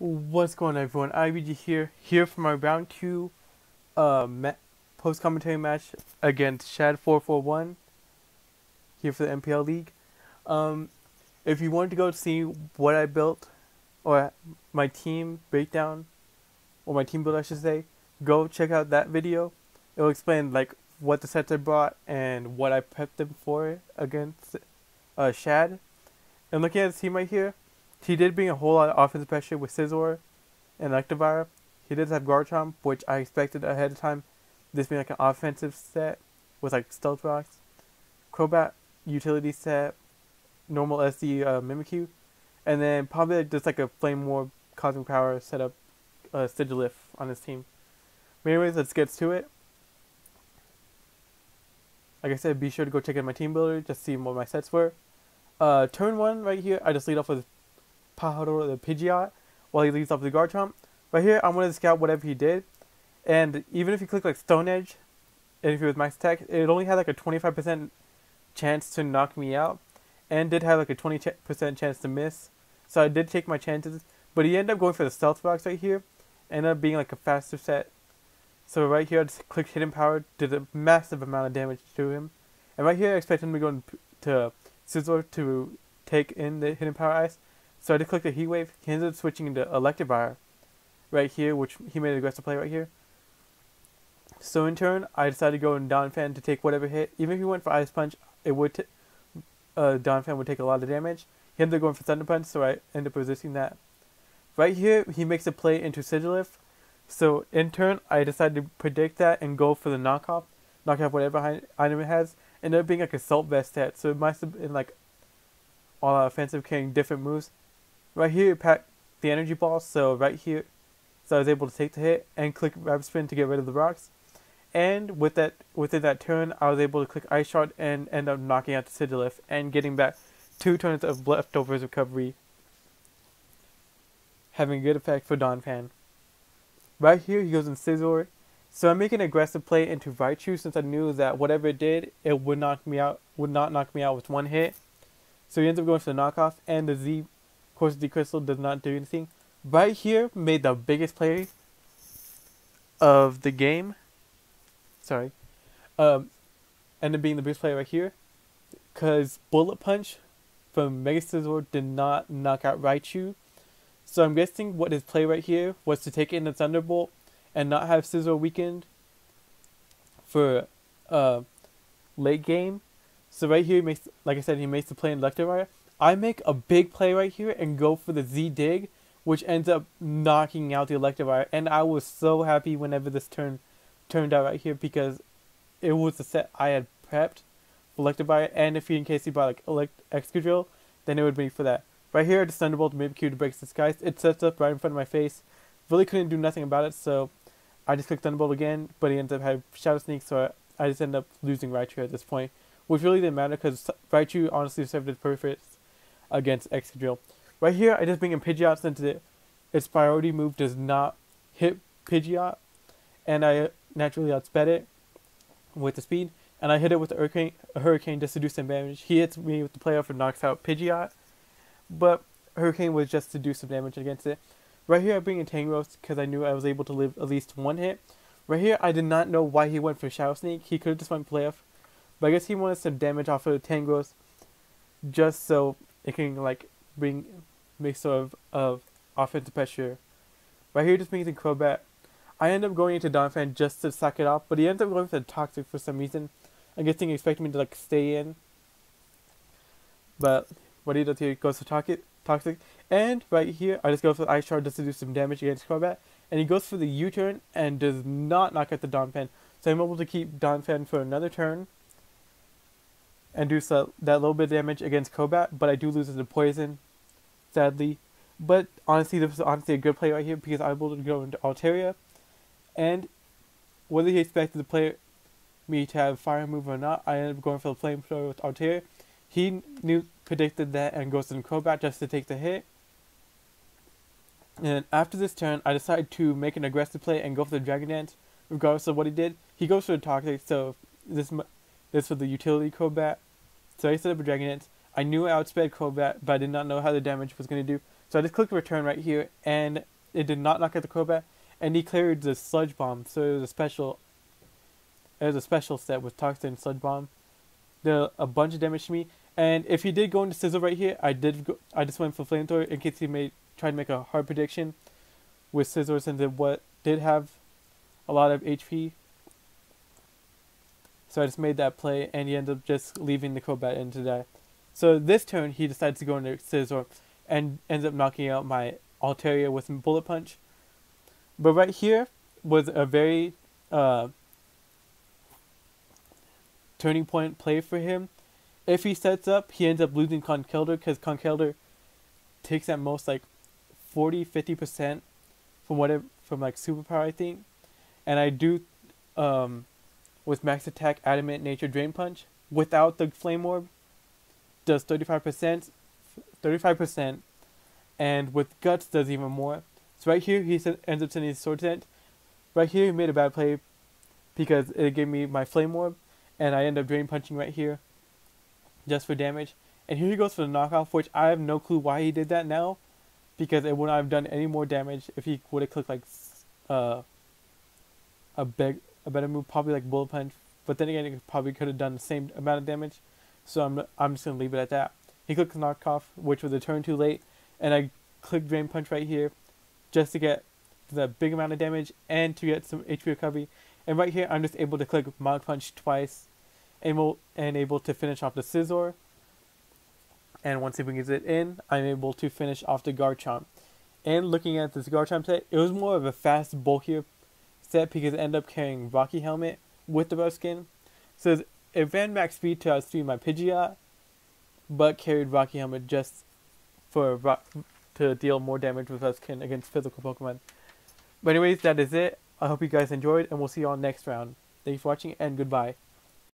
What's going on, everyone? IBG here for my round 2 post-commentary match against Shad411 here for the NPL League. Um, if you wanted to go see what I built, or my team breakdown, or my team build I should say, go check out that video. It will explain like what the sets I brought and what I prepped them for against Shad. And looking at the team right here, he did bring a whole lot of offensive pressure with Scizor and Electivire. He does have Garchomp, which I expected ahead of time. This being like an offensive set with like Stealth Rocks, Crobat utility set, normal SD Mimikyu, and then probably just like a Flame Orb Cosmic Power setup Sigilif on his team. But anyways, let's get to it. Like I said, be sure to go check out my team builder, just see what my sets were. Turn 1 right here, I just lead off with Pajaro the Pidgeot while he leads off with the Garchomp. Right here, I'm going to scout whatever he did. And even if you click like Stone Edge, and if it was max attack, it only had like a 25% chance to knock me out. And did have like a 20% chance to miss. So I did take my chances. But he ended up going for the Stealth Rocks right here. Ended up being like a faster set. So right here, I just clicked Hidden Power, did a massive amount of damage to him. And right here, I expect him to go to Scizor to take in the Hidden Power Ice. So I just clicked the Heat Wave. He ended up switching into Electivire right here, which he made an aggressive play right here. So in turn, I decided to go in Donphan to take whatever hit. Even if he went for Ice Punch, it would Donphan would take a lot of damage. He ended up going for Thunder Punch, so I ended up resisting that. Right here, he makes a play into Sigilif. So in turn, I decided to predict that and go for the knock off whatever item it has. Ended up being like a Salt Vest set, so it must have been like all out offensive, carrying different moves. Right here, it packed the Energy Ball, so right here, so I was able to take the hit and click Rapid Spin to get rid of the rocks. And within that turn, I was able to click Ice Shard and end up knocking out the Sigilif and getting back 2 turns of leftovers recovery, having a good effect for Donphan. Right here, he goes in Scizor. So I'm making an aggressive play into Raichu since I knew that whatever it did, it would not knock me out with one hit. So he ends up going for the knockoff, and the Z, of course, the Crystal does not do anything. Right here, made the biggest play of the game. Sorry. Ended up being the biggest play right here, because Bullet Punch from Mega Scizor did not knock out Raichu. So I'm guessing what his play right here was to take in the Thunderbolt and not have Scizor weakened for late game. So right here, he makes, like I said, he makes the play in Electivire. I make a big play right here and go for the Z-Dig, which ends up knocking out the Electivire. And I was so happy whenever this turned out right here, because it was the set I had prepped for Electivire. And if in case he brought like Excadrill, then it would be for that. Right here, I just Thunderbolt Mimikyu to break the skies. It sets up right in front of my face. Really couldn't do nothing about it, so I just clicked Thunderbolt again, but he ends up having Shadow Sneak, so I just ended up losing Raichu at this point, which really didn't matter because Raichu honestly served its purpose against Excadrill. Right here, I just bring in Pidgeot since its priority move does not hit Pidgeot, and I naturally outsped it with the speed, and I hit it with a Hurricane just to do some damage. He hits me with the playoff and knocks out Pidgeot, but Hurricane was just to do some damage against it. Right here, I bring in Tangros because I knew I was able to live at least one hit. Right here, I did not know why he went for Shadow Sneak. He could have just went playoff, but I guess he wanted some damage off of Tangros just so it can like make sort of offensive pressure. Right here, just brings in Crobat. I end up going into Donphan just to suck it off, but he ends up going for the Toxic for some reason. I'm guessing he expected me to like stay in, but what he does here, he goes for Toxic, and right here, I just go for the Ice Shard just to do some damage against Crobat, and he goes for the U-turn and does not knock out the Donphan, so I'm able to keep Donphan for another turn and do that little bit of damage against Crobat, but I do lose to the Poison, sadly. But honestly, this was honestly a good play right here because I was able to go into Altaria, and whether he expected me to have Fire move or not, I ended up going for the Flamethrower with Altaria. He predicted that and goes in Crobat just to take the hit. And after this turn, I decided to make an aggressive play and go for the Dragon Dance, regardless of what he did. He goes for the Toxic, so this for the utility Crobat. So I set up a Dragon Dance. I knew I outsped Crobat, but I did not know how the damage was going to do. So I just clicked return right here, and it did not knock out the Crobat, and he cleared the Sludge Bomb. So it was a special set with Toxic and Sludge Bomb. Did a bunch of damage to me. And if he did go into Sizzle right here, I just went for Flamethrower in case he try to make a hard prediction with Sizzle, since it did have a lot of HP. So I just made that play, and he ended up just leaving the Crobat in to die. So this turn, he decides to go into Scizor and ends up knocking out my Altaria with Bullet Punch. But right here was a very turning point play for him. If he sets up, he ends up losing Conkeldurr, because Conkeldurr takes at most like 40-50% from like superpower, I think. And I do with max attack Adamant Nature Drain Punch without the Flame Orb does 35%, and with Guts does even more. So right here he ends up sending his Sword Dance. Right here he made a bad play because it gave me my Flame Orb, and I end up Drain Punching right here just for damage. And here he goes for the knockoff, which I have no clue why he did that now, because it would not have done any more damage if he would have clicked like a better move, probably like Bullet Punch. But then again, it probably could have done the same amount of damage. So I'm just gonna leave it at that. He clicked knockoff, which was a turn too late, and I clicked Drain Punch right here, just to get the big amount of damage and to get some HP recovery. And right here, I'm just able to click Mach Punch twice, and able to finish off the Scizor. And once he brings it in, I'm able to finish off the Garchomp. And looking at this Garchomp set, it was more of a fast, bulkier set because it ended up carrying Rocky Helmet with the rough skin. So it ran max speed to outspeed my Pidgeot, but carried Rocky Helmet just to deal more damage with rough skin against physical Pokemon. But anyways, that is it. I hope you guys enjoyed, and we'll see you all next round. Thank you for watching, and goodbye.